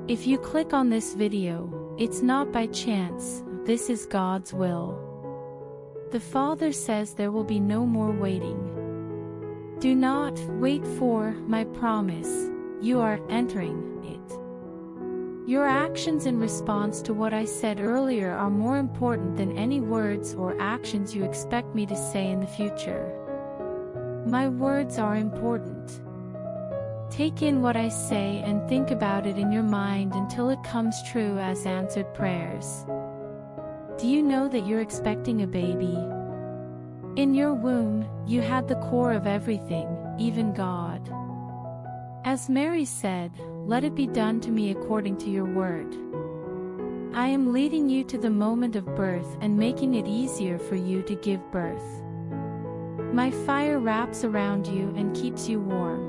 If you click on this video, it's not by chance, this is God's will. The Father says there will be no more waiting. Do not wait for my promise, you are entering it. Your actions in response to what I said earlier are more important than any words or actions you expect me to say in the future. My words are important. Take in what I say and think about it in your mind until it comes true as answered prayers. Do you know that you're expecting a baby? In your womb, you had the core of everything, even God. As Mary said, "Let it be done to me according to your word." I am leading you to the moment of birth and making it easier for you to give birth. My fire wraps around you and keeps you warm.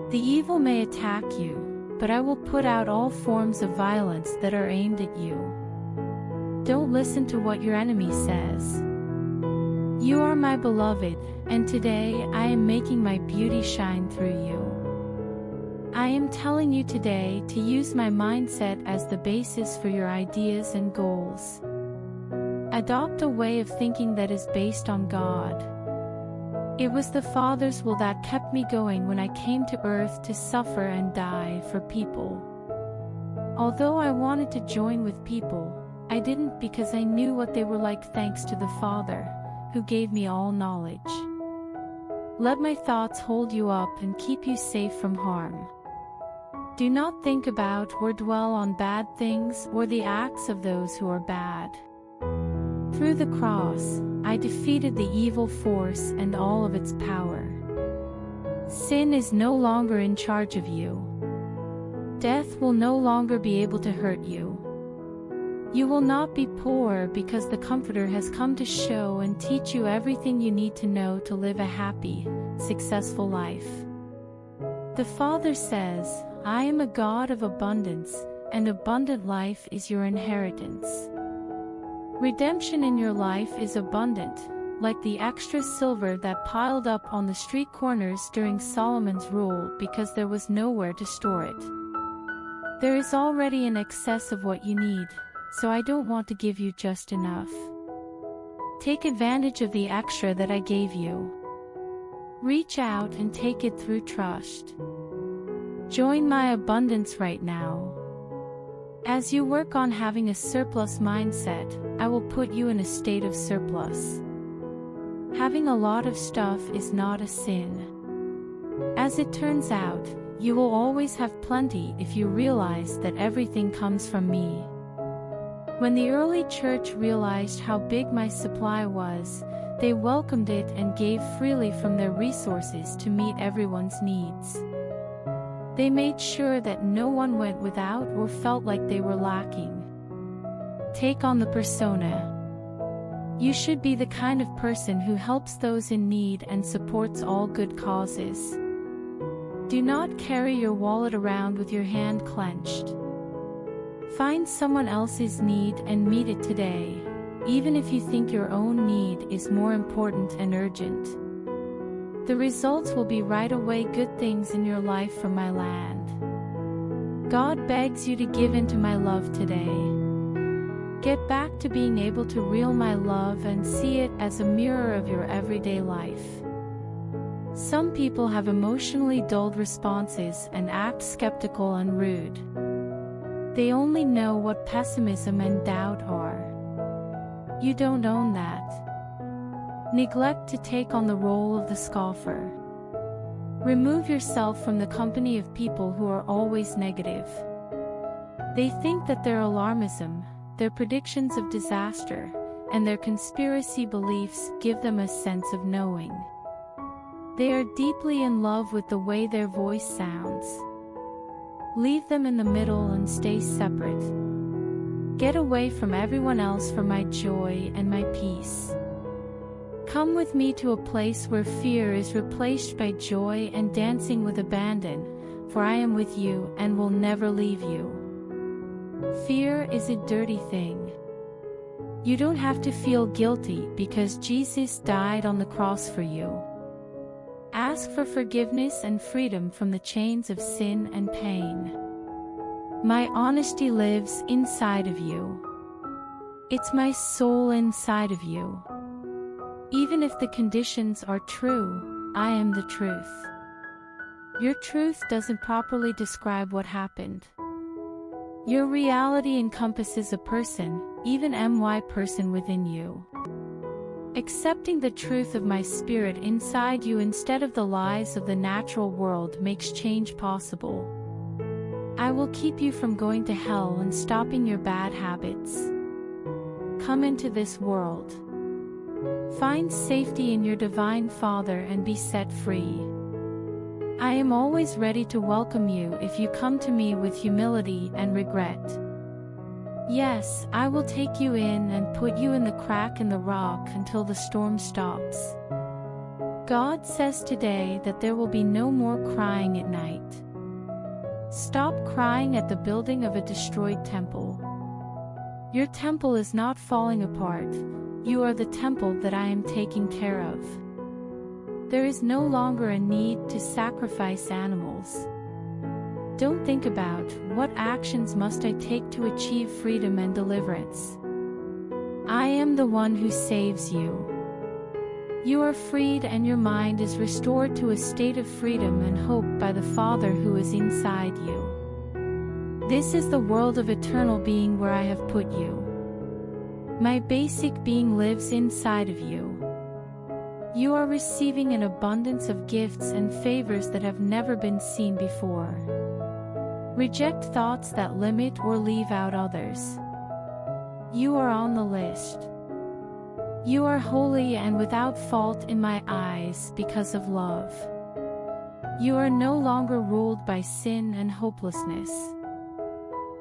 The evil may attack you, but I will put out all forms of violence that are aimed at you. Don't listen to what your enemy says. You are my beloved, and today I am making my beauty shine through you. I am telling you today to use my mindset as the basis for your ideas and goals. Adopt a way of thinking that is based on God. It was the Father's will that kept me going when I came to earth to suffer and die for people. Although I wanted to join with people, I didn't because I knew what they were like thanks to the Father, who gave me all knowledge. Let my thoughts hold you up and keep you safe from harm. Do not think about or dwell on bad things or the acts of those who are bad. Through the cross, I defeated the evil force and all of its power. Sin is no longer in charge of you. Death will no longer be able to hurt you. You will not be poor because the Comforter has come to show and teach you everything you need to know to live a happy, successful life. The Father says, "I am a God of abundance, and abundant life is your inheritance." Redemption in your life is abundant, like the extra silver that piled up on the street corners during Solomon's rule because there was nowhere to store it. There is already an excess of what you need, so I don't want to give you just enough. Take advantage of the extra that I gave you. Reach out and take it through trust. Join my abundance right now. As you work on having a surplus mindset, I will put you in a state of surplus. Having a lot of stuff is not a sin. As it turns out, you will always have plenty if you realize that everything comes from me. When the early church realized how big my supply was, they welcomed it and gave freely from their resources to meet everyone's needs. They made sure that no one went without or felt like they were lacking. Take on the persona. You should be the kind of person who helps those in need and supports all good causes. Do not carry your wallet around with your hand clenched. Find someone else's need and meet it today, even if you think your own need is more important and urgent. The results will be right away good things in your life from my land. God begs you to give into my love today. Get back to being able to reel my love and see it as a mirror of your everyday life. Some people have emotionally dulled responses and act skeptical and rude. They only know what pessimism and doubt are. You don't own that. Neglect to take on the role of the scoffer. Remove yourself from the company of people who are always negative. They think that their alarmism, their predictions of disaster, and their conspiracy beliefs give them a sense of knowing. They are deeply in love with the way their voice sounds. Leave them in the middle and stay separate. Get away from everyone else for my joy and my peace. Come with me to a place where fear is replaced by joy and dancing with abandon, for I am with you and will never leave you. Fear is a dirty thing. You don't have to feel guilty because Jesus died on the cross for you. Ask for forgiveness and freedom from the chains of sin and pain. My honesty lives inside of you. It's my soul inside of you. Even if the conditions are true, I am the truth. Your truth doesn't properly describe what happened. Your reality encompasses a person, even my person within you. Accepting the truth of my spirit inside you instead of the lies of the natural world makes change possible. I will keep you from going to hell and stopping your bad habits. Come into this world. Find safety in your Divine Father and be set free. I am always ready to welcome you if you come to me with humility and regret. Yes, I will take you in and put you in the crack in the rock until the storm stops. God says today that there will be no more crying at night. Stop crying at the building of a destroyed temple. Your temple is not falling apart. You are the temple that I am taking care of. There is no longer a need to sacrifice animals. Don't think about what actions must I take to achieve freedom and deliverance. I am the one who saves you. You are freed and your mind is restored to a state of freedom and hope by the Father who is inside you. This is the world of eternal being where I have put you. My basic being lives inside of you. You are receiving an abundance of gifts and favors that have never been seen before. Reject thoughts that limit or leave out others. You are on the list. You are holy and without fault in my eyes because of love. You are no longer ruled by sin and hopelessness.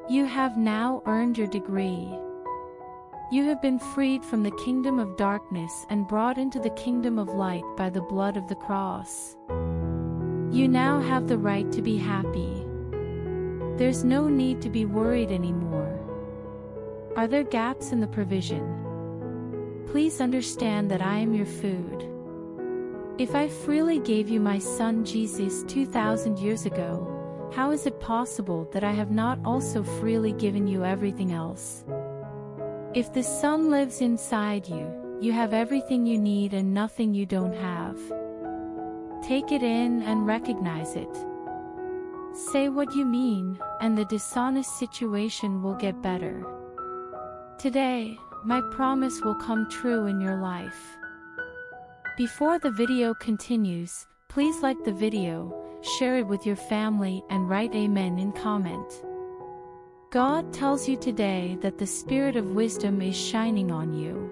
You have now earned your degree. You have been freed from the kingdom of darkness and brought into the kingdom of light by the blood of the cross. You now have the right to be happy. There's no need to be worried anymore. Are there gaps in the provision? Please understand that I am your food. If I freely gave you my Son Jesus 2,000 years ago, how is it possible that I have not also freely given you everything else? If the Son lives inside you, you have everything you need and nothing you don't have. Take it in and recognize it. Say what you mean, and the dishonest situation will get better. Today, my promise will come true in your life. Before the video continues, please like the video, share it with your family and write Amen in comment. God tells you today that the Spirit of wisdom is shining on you.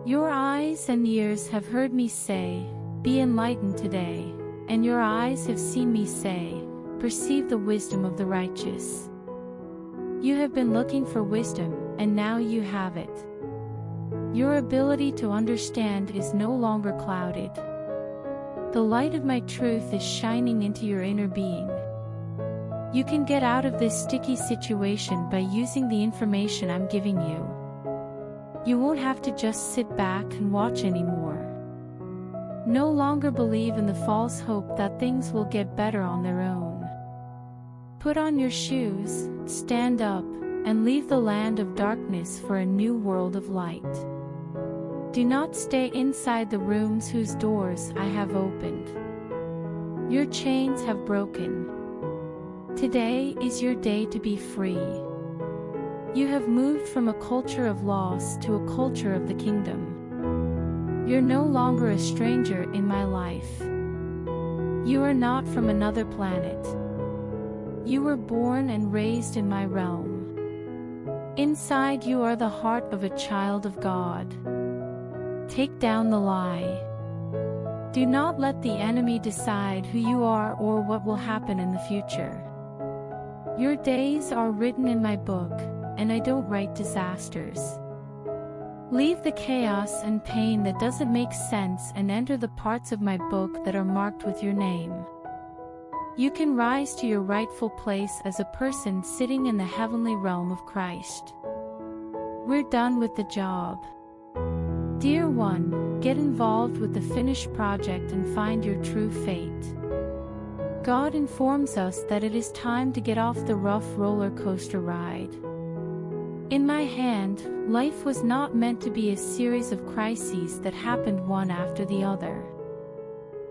Your eyes and ears have heard me say, be enlightened today, and your eyes have seen me say, perceive the wisdom of the righteous. You have been looking for wisdom, and now you have it. Your ability to understand is no longer clouded. The light of my truth is shining into your inner being. You can get out of this sticky situation by using the information I'm giving you. You won't have to just sit back and watch anymore. No longer believe in the false hope that things will get better on their own. Put on your shoes, stand up, and leave the land of darkness for a new world of light. Do not stay inside the rooms whose doors I have opened. Your chains have broken. Today is your day to be free. You have moved from a culture of loss to a culture of the kingdom. You're no longer a stranger in my life. You are not from another planet. You were born and raised in my realm. Inside you are the heart of a child of God. Take down the lie. Do not let the enemy decide who you are or what will happen in the future. Your days are written in my book, and I don't write disasters. Leave the chaos and pain that doesn't make sense and enter the parts of my book that are marked with your name. You can rise to your rightful place as a person sitting in the heavenly realm of Christ. We're done with the job. Dear one, get involved with the finished project and find your true fate. God informs us that it is time to get off the rough roller coaster ride. In my hand, life was not meant to be a series of crises that happened one after the other.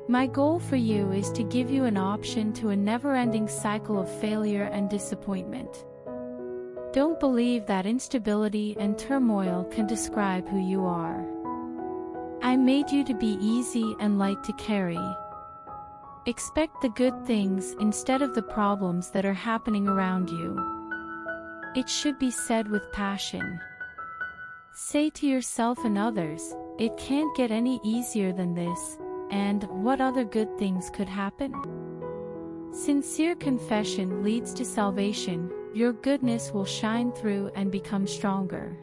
My goal for you is to give you an option to a never-ending cycle of failure and disappointment. Don't believe that instability and turmoil can describe who you are. I made you to be easy and light to carry. Expect the good things instead of the problems that are happening around you. It should be said with passion. Say to yourself and others, it can't get any easier than this, and what other good things could happen? Sincere confession leads to salvation. Your goodness will shine through and become stronger.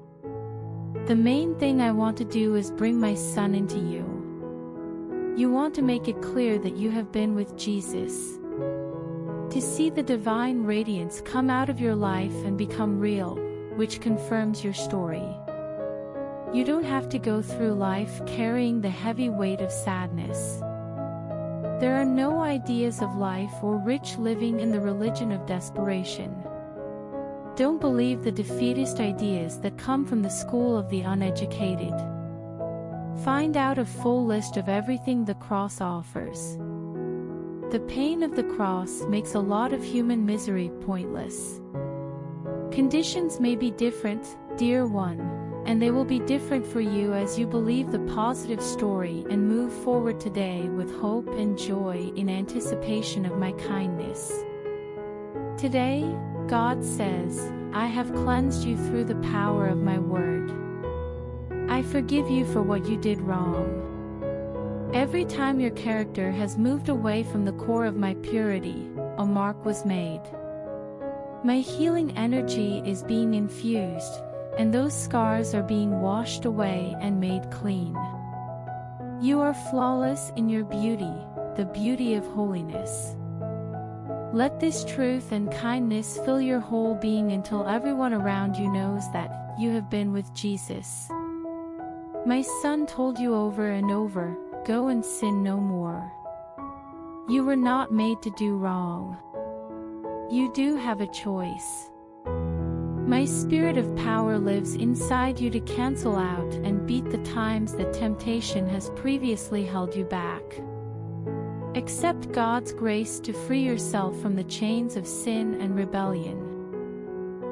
The main thing I want to do is bring my son into you. You want to make it clear that you have been with Jesus. To see the divine radiance come out of your life and become real, which confirms your story. You don't have to go through life carrying the heavy weight of sadness. There are no ideas of life or rich living in the religion of desperation. Don't believe the defeatist ideas that come from the school of the uneducated. Find out a full list of everything the cross offers. The pain of the cross makes a lot of human misery pointless. Conditions may be different, dear one, and they will be different for you as you believe the positive story and move forward today with hope and joy in anticipation of my kindness. Today, God says, I have cleansed you through the power of my word. I forgive you for what you did wrong. Every time your character has moved away from the core of my purity, a mark was made. My healing energy is being infused, and those scars are being washed away and made clean. You are flawless in your beauty, the beauty of holiness. Let this truth and kindness fill your whole being until everyone around you knows that you have been with Jesus. My son told you over and over, go and sin no more. You were not made to do wrong. You do have a choice. My spirit of power lives inside you to cancel out and beat the times that temptation has previously held you back. Accept God's grace to free yourself from the chains of sin and rebellion.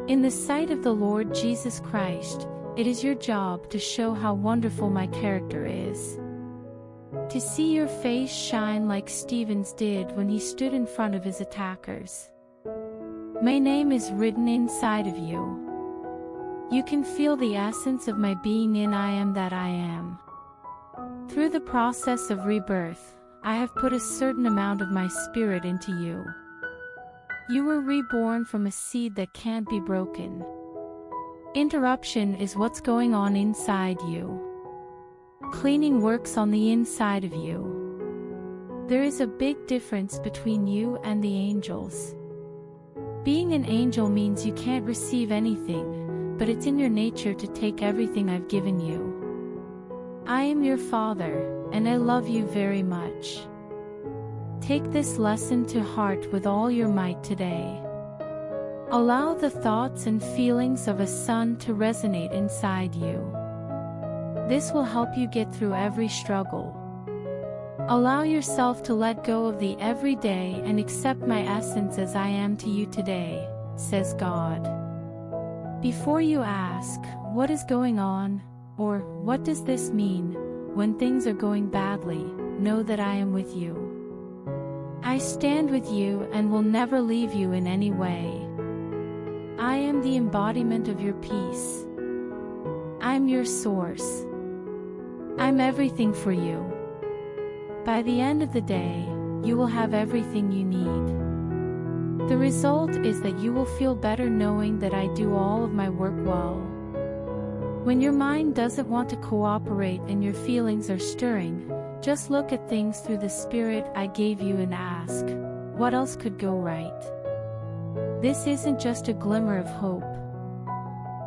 In the sight of the Lord Jesus Christ, it is your job to show how wonderful my character is. To see your face shine like Stephen's did when he stood in front of his attackers. My name is written inside of you. You can feel the essence of my being in I am that I am. Through the process of rebirth, I have put a certain amount of my spirit into you. You were reborn from a seed that can't be broken. Interruption is what's going on inside you. Cleaning works on the inside of you. There is a big difference between you and the angels. Being an angel means you can't receive anything, but it's in your nature to take everything I've given you. I am your Father, and I love you very much. Take this lesson to heart with all your might today. Allow the thoughts and feelings of a son to resonate inside you. This will help you get through every struggle. Allow yourself to let go of the everyday and accept my essence as I am to you today, says God. Before you ask, what is going on, or what does this mean, when things are going badly, know that I am with you. I stand with you and will never leave you in any way. I am the embodiment of your peace. I'm your source. I'm everything for you. By the end of the day, you will have everything you need. The result is that you will feel better knowing that I do all of my work well. When your mind doesn't want to cooperate and your feelings are stirring, just look at things through the spirit I gave you and ask, what else could go right? This isn't just a glimmer of hope.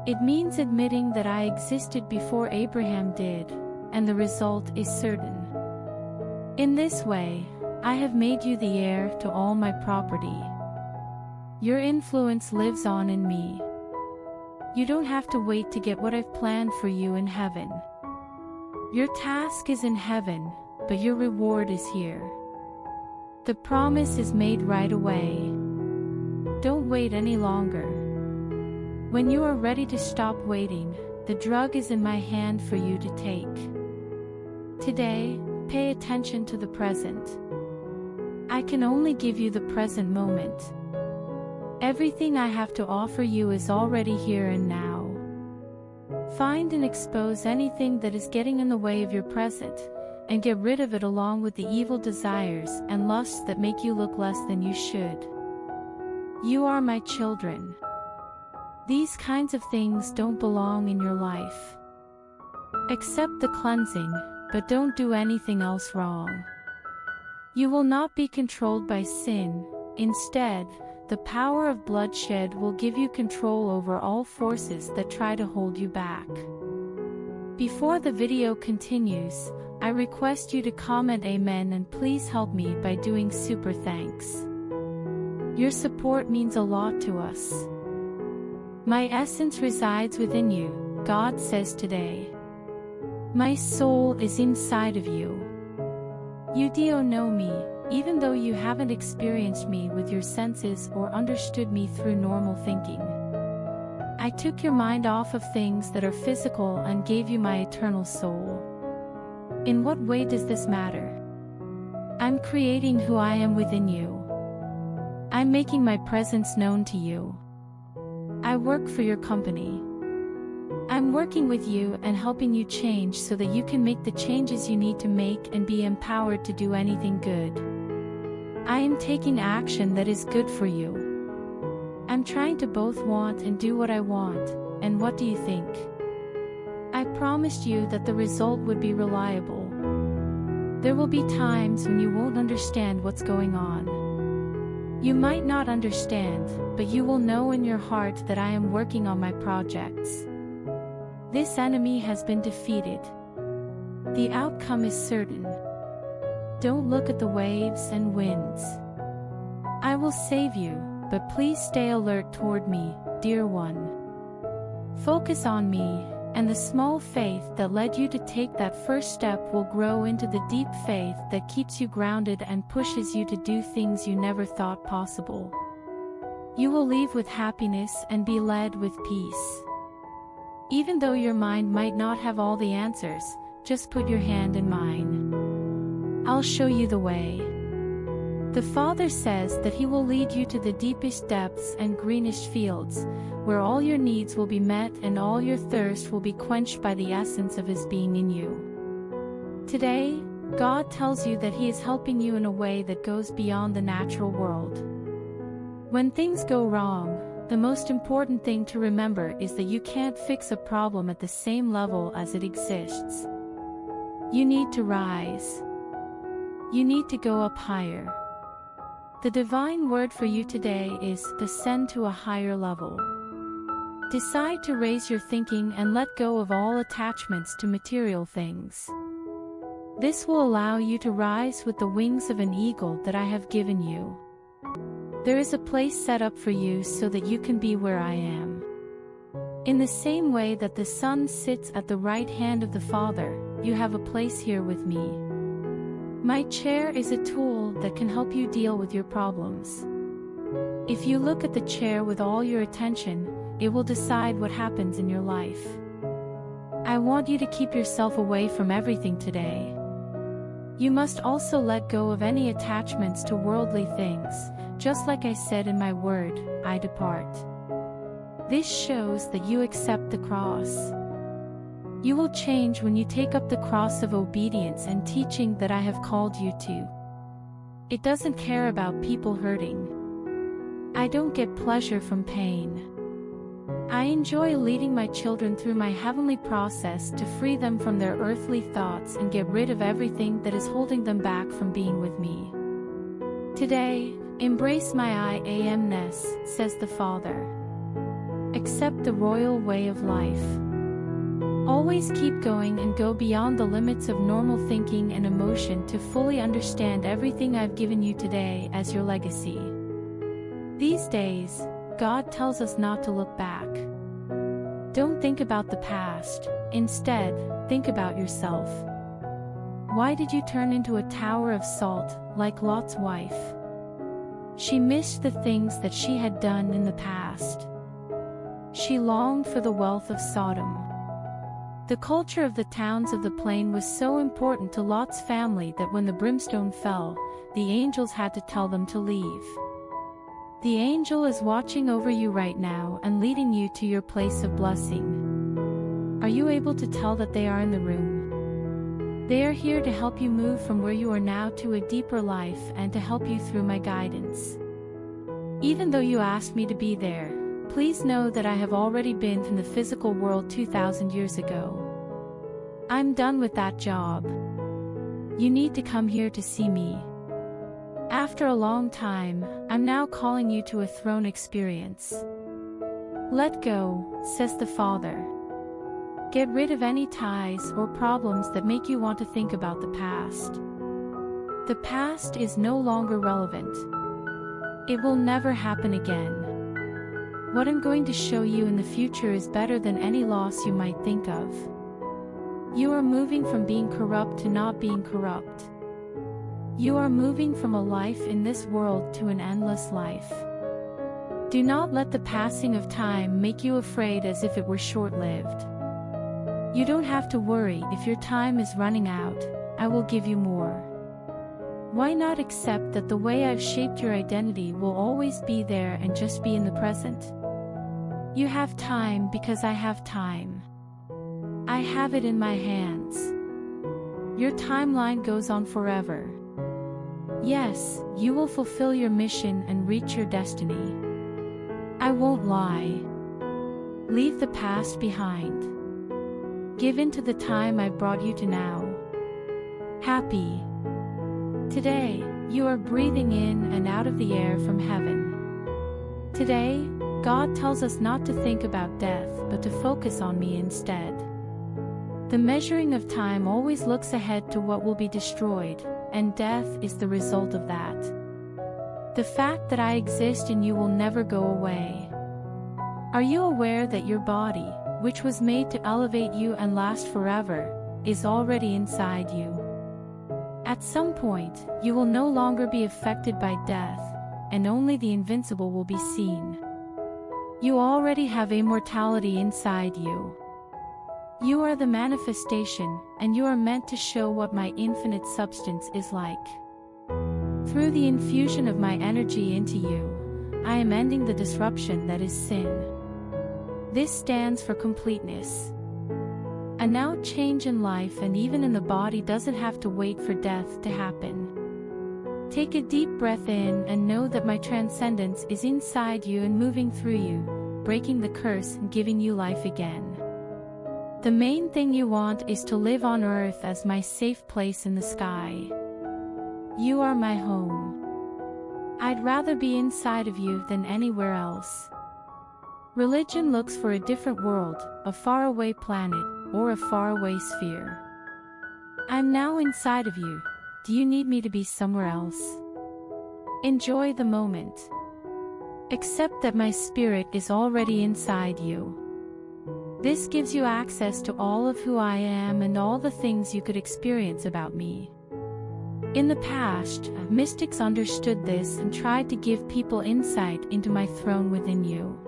It means admitting that I existed before Abraham did, and the result is certain. In this way, I have made you the heir to all my property. Your influence lives on in me. You don't have to wait to get what I've planned for you in heaven. Your task is in heaven, but your reward is here. The promise is made right away. Don't wait any longer. When you are ready to stop waiting, the drug is in my hand for you to take. Today, pay attention to the present. I can only give you the present moment. Everything I have to offer you is already here and now. Find and expose anything that is getting in the way of your present, and get rid of it along with the evil desires and lusts that make you look less than you should. You are my children. These kinds of things don't belong in your life. Accept the cleansing, but don't do anything else wrong. You will not be controlled by sin. Instead, the power of bloodshed will give you control over all forces that try to hold you back. Before the video continues, I request you to comment Amen and please help me by doing super thanks. Your support means a lot to us. My essence resides within you, God says today. My soul is inside of you. You do know me, even though you haven't experienced me with your senses or understood me through normal thinking. I took your mind off of things that are physical and gave you my eternal soul. In what way does this matter? I'm creating who I am within you. I'm making my presence known to you. I work for your company. I'm working with you and helping you change so that you can make the changes you need to make and be empowered to do anything good. I am taking action that is good for you. I'm trying to both want and do what I want, and what do you think? I promised you that the result would be reliable. There will be times when you won't understand what's going on. You might not understand, but you will know in your heart that I am working on my projects. This enemy has been defeated. The outcome is certain. Don't look at the waves and winds. I will save you, but please stay alert toward me, dear one. Focus on me, and the small faith that led you to take that first step will grow into the deep faith that keeps you grounded and pushes you to do things you never thought possible. You will leave with happiness and be led with peace. Even though your mind might not have all the answers, just put your hand in mine. I'll show you the way. The Father says that He will lead you to the deepest depths and greenest fields, where all your needs will be met and all your thirst will be quenched by the essence of His being in you. Today, God tells you that He is helping you in a way that goes beyond the natural world. When things go wrong, the most important thing to remember is that you can't fix a problem at the same level as it exists. You need to rise. You need to go up higher. The divine word for you today is ascend to a higher level. Decide to raise your thinking and let go of all attachments to material things. This will allow you to rise with the wings of an eagle that I have given you. There is a place set up for you so that you can be where I am. In the same way that the Son sits at the right hand of the Father, you have a place here with me. My chair is a tool that can help you deal with your problems. If you look at the chair with all your attention, it will decide what happens in your life. I want you to keep yourself away from everything today. You must also let go of any attachments to worldly things, just like I said in my word, I depart. This shows that you accept the cross. You will change when you take up the cross of obedience and teaching that I have called you to. It doesn't care about people hurting. I don't get pleasure from pain. I enjoy leading my children through my heavenly process to free them from their earthly thoughts and get rid of everything that is holding them back from being with me. Today, embrace my I am-ness, says the Father. Accept the royal way of life. Always keep going and go beyond the limits of normal thinking and emotion to fully understand everything I've given you today as your legacy. These days, God tells us not to look back. Don't think about the past, instead, think about yourself. Why did you turn into a tower of salt, like Lot's wife? She missed the things that she had done in the past. She longed for the wealth of Sodom. The culture of the towns of the plain was so important to Lot's family that when the brimstone fell, the angels had to tell them to leave. The angel is watching over you right now and leading you to your place of blessing. Are you able to tell that they are in the room? They are here to help you move from where you are now to a deeper life and to help you through my guidance. Even though you asked me to be there, please know that I have already been in the physical world 2,000 years ago. I'm done with that job. You need to come here to see me. After a long time, I'm now calling you to a throne experience. Let go, says the Father. Get rid of any ties or problems that make you want to think about the past. The past is no longer relevant. It will never happen again. What I'm going to show you in the future is better than any loss you might think of. You are moving from being corrupt to not being corrupt. You are moving from a life in this world to an endless life. Do not let the passing of time make you afraid as if it were short-lived. You don't have to worry if your time is running out. I will give you more. Why not accept that the way I've shaped your identity will always be there and just be in the present? You have time because I have time. I have it in my hands. Your timeline goes on forever. Yes, you will fulfill your mission and reach your destiny. I won't lie. Leave the past behind. Give in to the time I brought you to now. Happy. Today, you are breathing in and out of the air from heaven. Today, God tells us not to think about death but to focus on me instead. The measuring of time always looks ahead to what will be destroyed, and death is the result of that. The fact that I exist in you will never go away. Are you aware that your body, which was made to elevate you and last forever, is already inside you? At some point, you will no longer be affected by death, and only the invincible will be seen. You already have immortality inside you. You are the manifestation, and you are meant to show what my infinite substance is like. Through the infusion of my energy into you, I am ending the disruption that is sin. This stands for completeness. A now change in life and even in the body doesn't have to wait for death to happen. Take a deep breath in and know that my transcendence is inside you and moving through you, breaking the curse and giving you life again. The main thing you want is to live on earth as my safe place in the sky. You are my home. I'd rather be inside of you than anywhere else. Religion looks for a different world, a faraway planet, or a faraway sphere. I'm now inside of you. Do you need me to be somewhere else? Enjoy the moment. Accept that my spirit is already inside you. This gives you access to all of who I am and all the things you could experience about me. In the past, mystics understood this and tried to give people insight into my throne within you.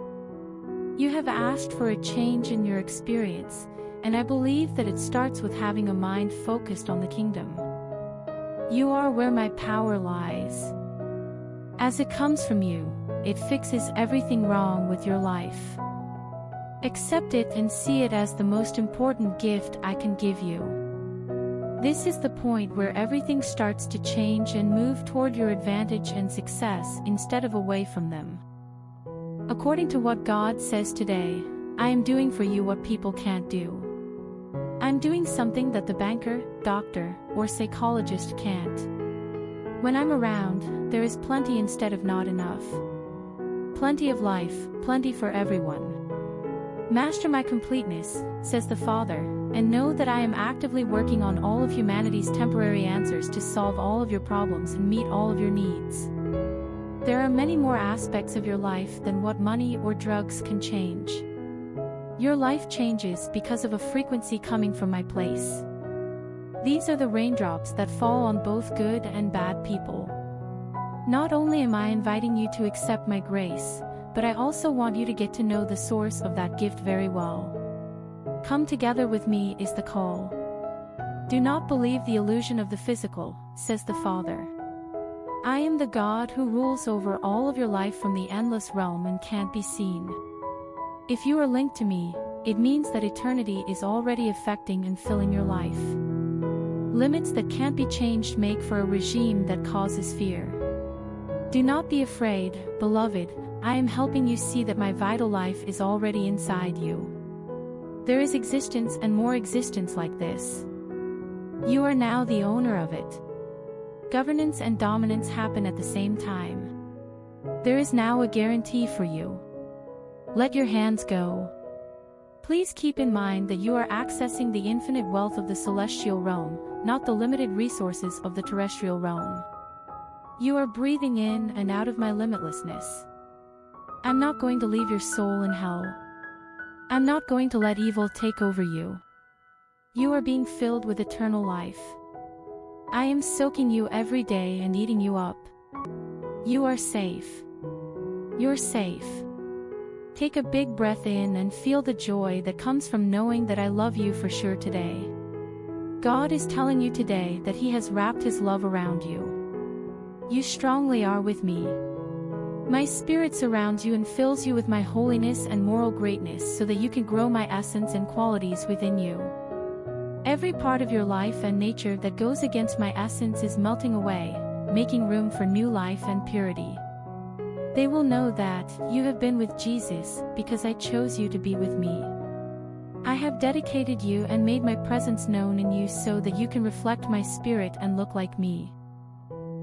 You have asked for a change in your experience, and I believe that it starts with having a mind focused on the kingdom. You are where my power lies. As it comes from you, it fixes everything wrong with your life. Accept it and see it as the most important gift I can give you. This is the point where everything starts to change and move toward your advantage and success instead of away from them. According to what God says today, I am doing for you what people can't do. I'm doing something that the banker, doctor, or psychologist can't. When I'm around, there is plenty instead of not enough. Plenty of life, plenty for everyone. Master my completeness, says the Father, and know that I am actively working on all of humanity's temporary answers to solve all of your problems and meet all of your needs. There are many more aspects of your life than what money or drugs can change. Your life changes because of a frequency coming from my place. These are the raindrops that fall on both good and bad people. Not only am I inviting you to accept my grace, but I also want you to get to know the source of that gift very well. Come together with me is the call. Do not believe the illusion of the physical, says the Father. I am the God who rules over all of your life from the endless realm and can't be seen. If you are linked to me, it means that eternity is already affecting and filling your life. Limits that can't be changed make for a regime that causes fear. Do not be afraid, beloved, I am helping you see that my vital life is already inside you. There is existence and more existence like this. You are now the owner of it. Governance and dominance happen at the same time. There is now a guarantee for you. Let your hands go. Please keep in mind that you are accessing the infinite wealth of the celestial realm, not the limited resources of the terrestrial realm. You are breathing in and out of my limitlessness. I'm not going to leave your soul in hell. I'm not going to let evil take over you. You are being filled with eternal life. I am soaking you every day and eating you up. You are safe. You're safe. Take a big breath in and feel the joy that comes from knowing that I love you for sure today. God is telling you today that He has wrapped His love around you. You strongly are with me. My Spirit surrounds you and fills you with my holiness and moral greatness so that you can grow my essence and qualities within you. Every part of your life and nature that goes against my essence is melting away, making room for new life and purity. They will know that you have been with Jesus because I chose you to be with me. I have dedicated you and made my presence known in you so that you can reflect my spirit and look like me.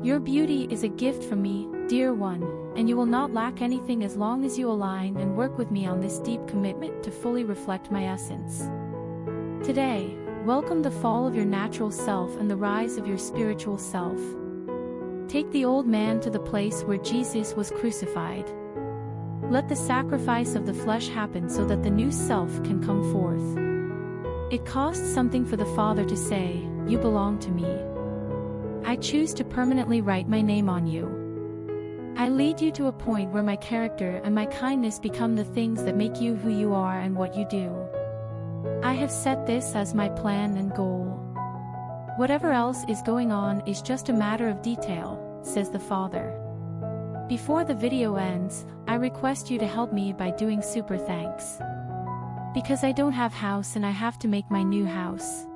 Your beauty is a gift from me, dear one, and you will not lack anything as long as you align and work with me on this deep commitment to fully reflect my essence. Today, welcome the fall of your natural self and the rise of your spiritual self. Take the old man to the place where Jesus was crucified. Let the sacrifice of the flesh happen so that the new self can come forth. It costs something for the Father to say, "You belong to me." I choose to permanently write my name on you. I lead you to a point where my character and my kindness become the things that make you who you are and what you do. I have set this as my plan and goal. Whatever else is going on is just a matter of detail, says the Father. Before the video ends, I request you to help me by doing super thanks. Because I don't have house and I have to make my new house.